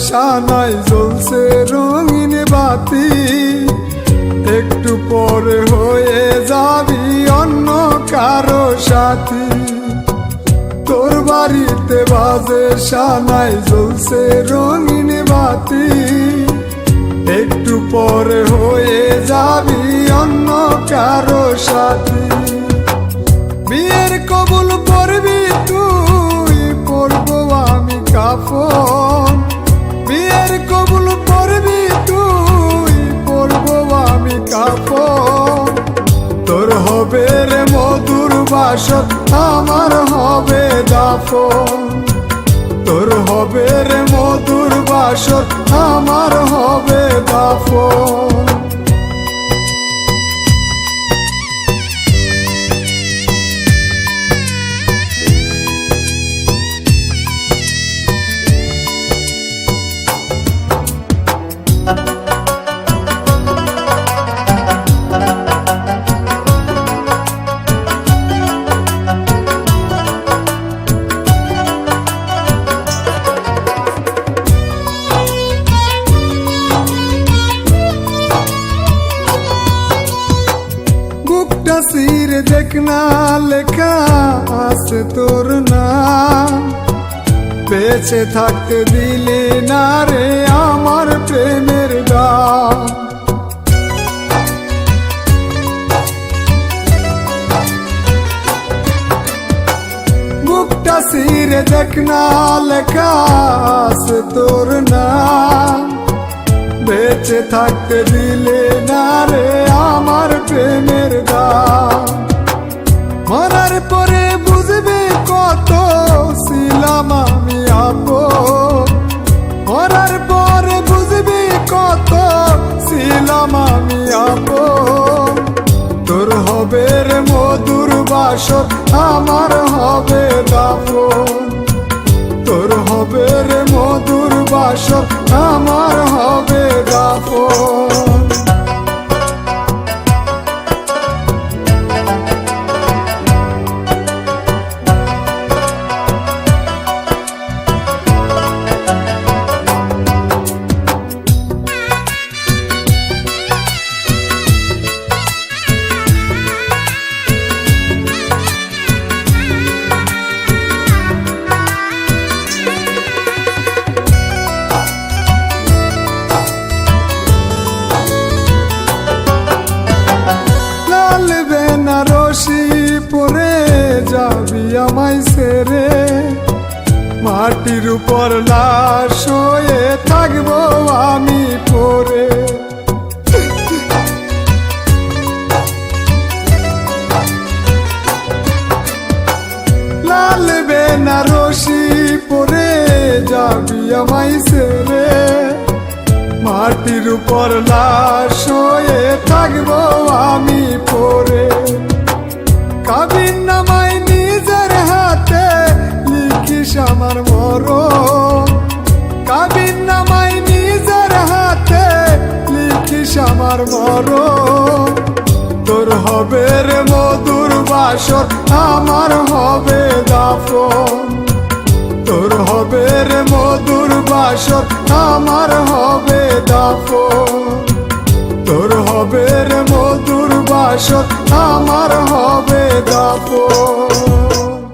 সানাই জ্বলছে রঙিন বাতি, একটু পরে হয়ে যাবি অন্য কারো সাথী। তোর বাড়িতে বাজে সানাই জ্বলছে রঙিন বাতি, একটু পরে হয়ে যাবি অন্য কারো সাথী। বিয়ের কবুল পড়বি তুই, পড়বো আমি কাফন। বিয়ের কবুল পড়বি তুই, পড়বো আমি কাফন। তোর হবে রে মধুর বাসর, আমার হবে দাফন। তোর হবে রে মধুর বাসর, আমার হবে দাফন। সিরে দেখনা লেখা আছে তোর নাম, বেঁচে থাকতে দিলে না রে আমার প্রেমের দাম। বুকটা সিরে দেখনা লেখা আছে তোর নাম, বেঁচে থাকতে দিলে না রে আমার প্রেমের দাম। মরার পরে বুঝবি কত ছিলাম আমি আপন, মরার পরে বুঝবি কত ছিলাম আমি আপন। তোর হবে রে মধুর বাসর, আমার হবে দাফন। তোর হবে রে মধুর বাসর, আমার হবে দাফন। বেনারসি পরে যাবি আমায় ছেড়ে, মাটির উপর লাশ হয়ে থাকবো আমি পরে। লাল বেনারসি পরে যাবি আমায় ছেড়ে, মাটির উপর লাশ হয়ে থাকবো আমি পরে। কাবিন নামাই নিজের হাতে লিখিস আমার মরণ, কাবিন নামাই নিজের হাতে লিখিস আমার মরণ। তোর হবে রে মধুর বাসর, আমার হবে দাফন। তোর হবে রে মধুর বাসর, আমার হবে দাফন। তোর হবে রে মধুর বাসর, আমার হবে দাফন।